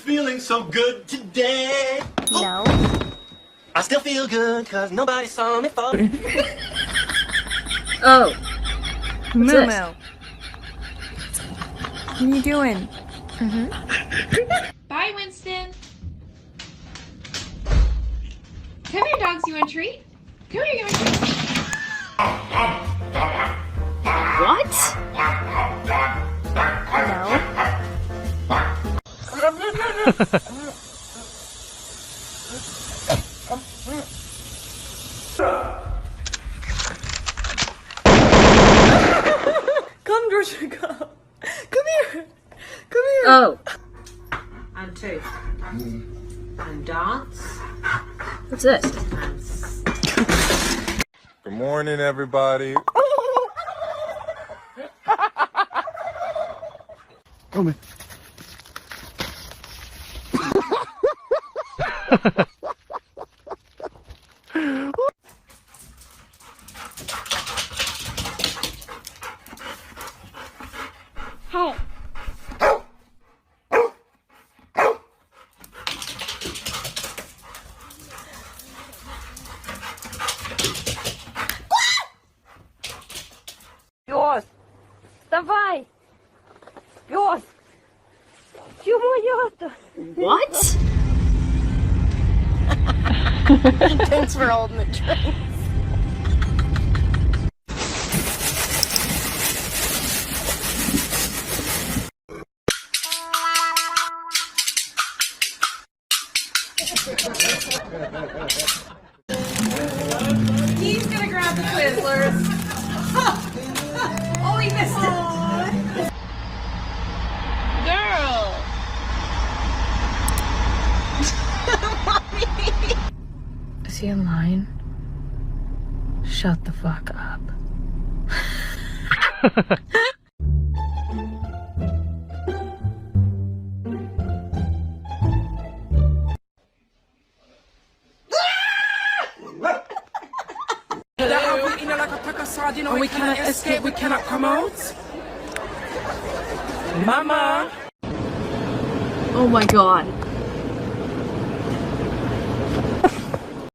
feeling so good today. No. I still feel good because nobody saw me fall. Oh. Moo this? Moo. What are you doing? Bye, Winston. Come here, dogs. You want a treat? Come here, you want a treat? What? Come, Georgia, come. Come here. Come here. Oh. And two. And dance. What's this? Good morning, everybody. Come here. Hey. Пес! Вставай! Пес! Чего я-то? What? Thanks for holding the train. He's gonna grab the Twizzlers. Oh, he missed it. Girl! Is he in line? Shut the fuck up. And we cannot escape, we cannot come out. Mama! Oh my god.